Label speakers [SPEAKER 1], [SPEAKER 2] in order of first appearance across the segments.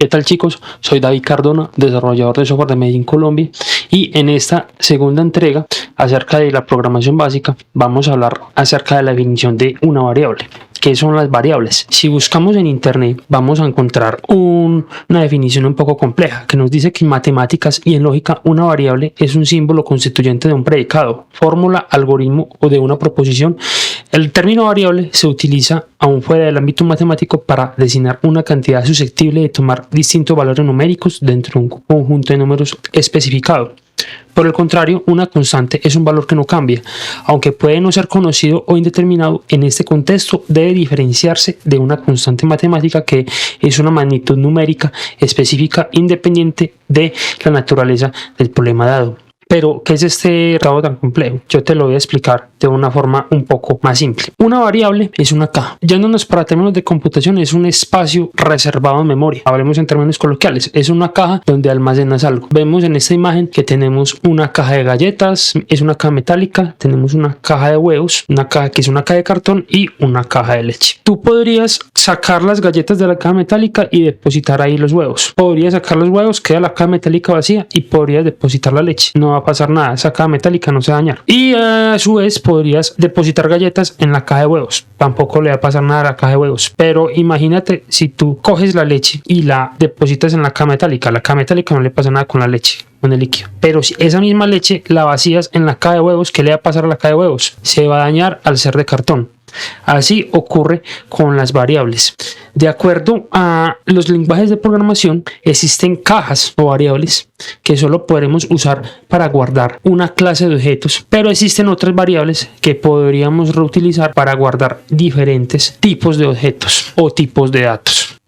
[SPEAKER 1] ¿Qué tal, chicos? Soy David Cardona, desarrollador de software de Medellín, Colombia, y en esta segunda entrega acerca de la programación básica vamos a hablar acerca de la definición de una variable. ¿Qué son las variables? Si buscamos en internet vamos a encontrar una definición un poco compleja que nos dice que en matemáticas y en lógica una variable es un símbolo constituyente de un predicado, fórmula, algoritmo o de una proposición. El término variable se utiliza aún fuera del ámbito matemático para designar una cantidad susceptible de tomar distintos valores numéricos dentro de un conjunto de números especificado. Por el contrario, una constante es un valor que no cambia, aunque puede no ser conocido o indeterminado. En este contexto debe diferenciarse de una constante matemática que es una magnitud numérica específica independiente de la naturaleza del problema dado. Pero, ¿qué es este resultado tan complejo? Yo te lo voy a explicar de una forma un poco más simple. Una variable es una caja. Yéndonos para términos de computación, es un espacio reservado en memoria. Hablemos en términos coloquiales. Es una caja donde almacenas algo. Vemos en esta imagen que tenemos una caja de galletas, es una caja metálica, tenemos una caja de huevos, una caja que es una caja de cartón y una caja de leche. Tú podrías sacar las galletas de la caja metálica y depositar ahí los huevos. Podrías sacar los huevos, queda la caja metálica vacía y podrías depositar la leche. No va a pasar nada, esa caja metálica no se va a dañar. Y a su vez podrías depositar galletas en la caja de huevos, tampoco le va a pasar nada a la caja de huevos. Pero imagínate si tú coges la leche y la depositas en la caja metálica no le pasa nada con la leche, con el líquido. Pero si esa misma leche la vacías en la caja de huevos, ¿qué le va a pasar a la caja de huevos? Se va a dañar al ser de cartón. Así ocurre con las variables. De acuerdo a los lenguajes de programación, existen cajas o variables que solo podremos usar para guardar una clase de objetos, pero existen otras variables que podríamos reutilizar para guardar diferentes tipos de objetos o tipos de datos.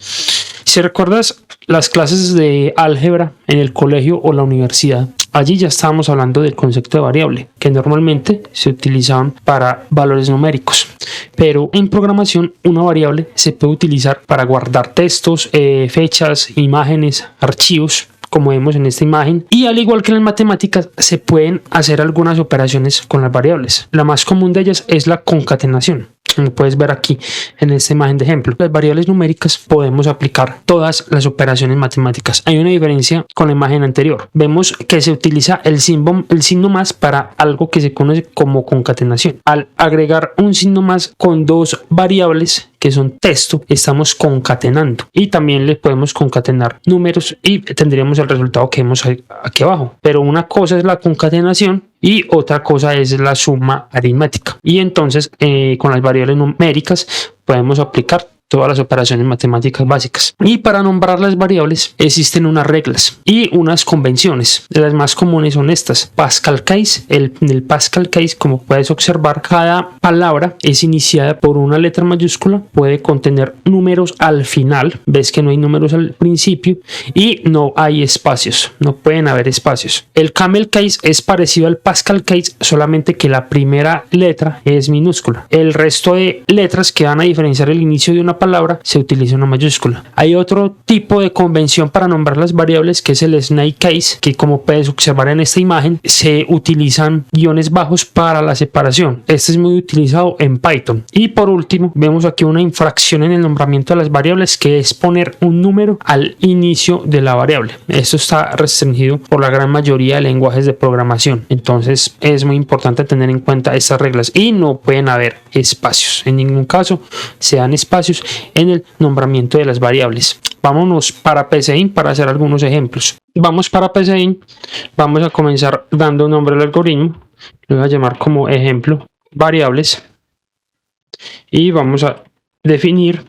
[SPEAKER 1] Si recuerdas las clases de álgebra en el colegio o la universidad, allí ya estábamos hablando del concepto de variable, que normalmente se utilizaban para valores numéricos. Pero en programación una variable se puede utilizar para guardar textos, fechas, imágenes, archivos, como vemos en esta imagen, y al igual que en las matemáticas se pueden hacer algunas operaciones con las variables. La más común de ellas es la concatenación, como puedes ver aquí en esta imagen de ejemplo. Las variables numéricas podemos aplicar todas las operaciones matemáticas. Hay una diferencia con la imagen anterior. Vemos que se utiliza el signo más para algo que se conoce como concatenación. Al agregar un signo más con dos variables que son texto, estamos concatenando, y también le podemos concatenar números y tendríamos el resultado que vemos aquí abajo. Pero una cosa es la concatenación y otra cosa es la suma aritmética, y entonces con las variables numéricas podemos aplicar todas las operaciones matemáticas básicas. Y para nombrar las variables existen unas reglas y unas convenciones. Las más comunes son estas: Pascal Case. En el Pascal Case, como puedes observar, cada palabra es iniciada por una letra mayúscula, puede contener números al final, ves que no hay números al principio, y no hay espacios, no pueden haber espacios. El Camel Case es parecido al Pascal Case, solamente que la primera letra es minúscula. El resto de letras que van a diferenciar el inicio de una palabra se utiliza una mayúscula. Hay otro tipo de convención para nombrar las variables, que es el Snake Case, que como puedes observar en esta imagen se utilizan guiones bajos para la separación. Este es muy utilizado en Python. Y por último vemos aquí una infracción en el nombramiento de las variables, que es poner un número al inicio de la variable. Esto está restringido por la gran mayoría de lenguajes de programación, entonces es muy importante tener en cuenta estas reglas, y no pueden haber espacios, en ningún caso se dan espacios en el nombramiento de las variables. Vámonos para PCIN para hacer algunos ejemplos. Vamos para PCIN, vamos a comenzar dando nombre al algoritmo, lo voy a llamar como ejemplo variables, y vamos a definir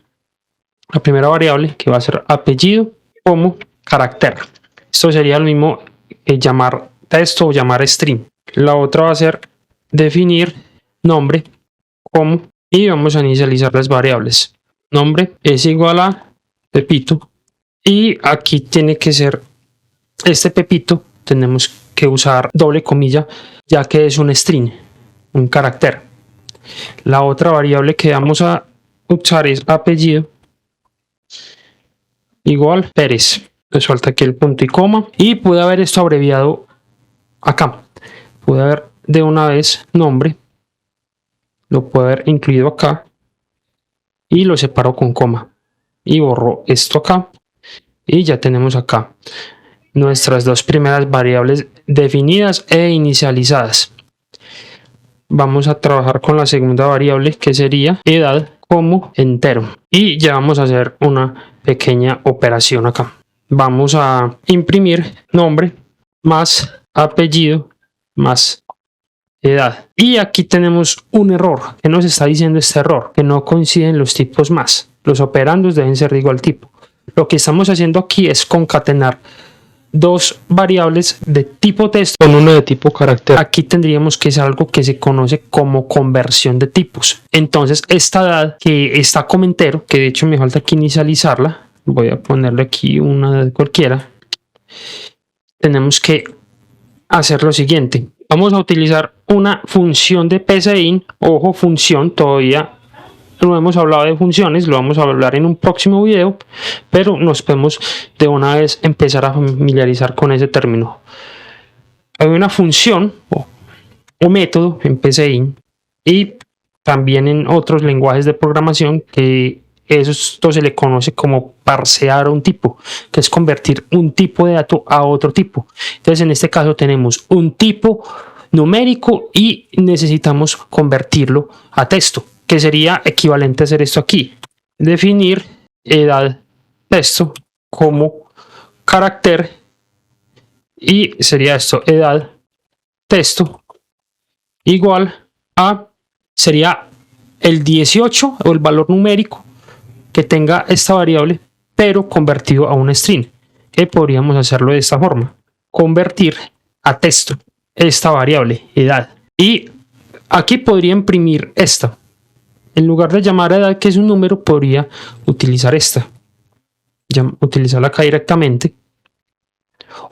[SPEAKER 1] la primera variable, que va a ser apellido, como carácter. Esto sería lo mismo que llamar texto o llamar string. La otra va a ser definir nombre como, y vamos a inicializar las variables. Nombre es igual a Pepito, y aquí tiene que ser este Pepito, tenemos que usar doble comilla ya que es un string, un carácter. La otra variable que vamos a usar es apellido igual Pérez. Nos falta aquí el punto y coma, y puede haber esto abreviado acá, puede haber de una vez nombre, lo puede haber incluido acá y lo separo con coma y borro esto acá y ya tenemos acá nuestras dos primeras variables definidas e inicializadas. Vamos a trabajar con la segunda variable, que sería edad, como entero, y ya vamos a hacer una pequeña operación acá. Vamos a imprimir nombre más apellido más edad, y aquí tenemos un error. Que nos está diciendo este error? Que no coinciden los tipos más, los operandos deben ser de igual tipo. Lo que estamos haciendo aquí es concatenar dos variables de tipo texto con uno de tipo carácter. Aquí tendríamos que hacer algo que se conoce como conversión de tipos. Entonces esta edad que está como entero, que de hecho me falta aquí inicializarla, voy a ponerle aquí una edad cualquiera. Tenemos que hacer lo siguiente. Vamos a utilizar una función de PSeInt. Ojo, función, todavía no hemos hablado de funciones, lo vamos a hablar en un próximo video, pero nos podemos de una vez empezar a familiarizar con ese término. Hay una función o método en PSeInt y también en otros lenguajes de programación que esto se le conoce como parsear un tipo, que es convertir un tipo de dato a otro tipo. Entonces en este caso tenemos un tipo numérico y necesitamos convertirlo a texto, que sería equivalente a hacer esto aquí: definir edad texto como carácter, y sería esto: edad texto igual a, sería el 18 o el valor numérico que tenga esta variable, pero convertido a un string, que podríamos hacerlo de esta forma: convertir a texto esta variable edad. Y aquí podría imprimir esta. En lugar de llamar a edad, que es un número, podría utilizar esta, utilizarla acá directamente,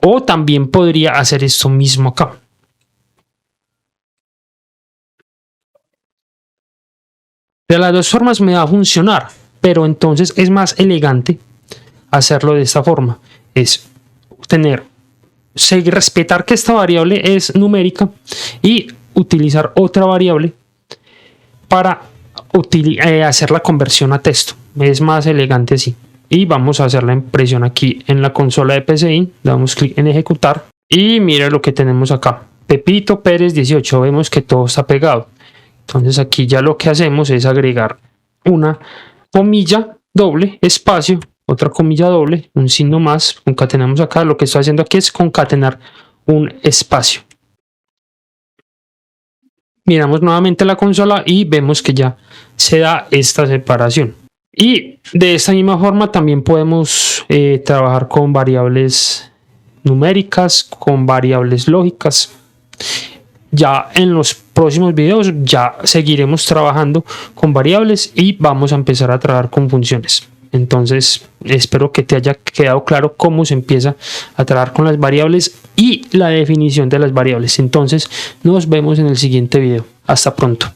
[SPEAKER 1] o también podría hacer esto mismo acá. De las dos formas me va a funcionar, pero entonces es más elegante hacerlo de esta forma: es respetar que esta variable es numérica y utilizar otra variable para hacer la conversión a texto. Es más elegante así. Y vamos a hacer la impresión aquí en la consola de PSeInt. Damos clic en ejecutar y mira lo que tenemos acá: Pepito Pérez 18. Vemos que todo está pegado. Entonces aquí ya lo que hacemos es agregar una comilla doble, espacio, otra comilla doble, un signo más, concatenamos acá. Lo que estoy haciendo aquí es concatenar un espacio. Miramos nuevamente la consola y vemos que ya se da esta separación. Y de esta misma forma también podemos trabajar con variables numéricas, con variables lógicas. Ya en los próximos videos ya seguiremos trabajando con variables y vamos a empezar a trabajar con funciones. Entonces espero que te haya quedado claro cómo se empieza a trabajar con las variables y la definición de las variables. Entonces nos vemos en el siguiente video. Hasta pronto.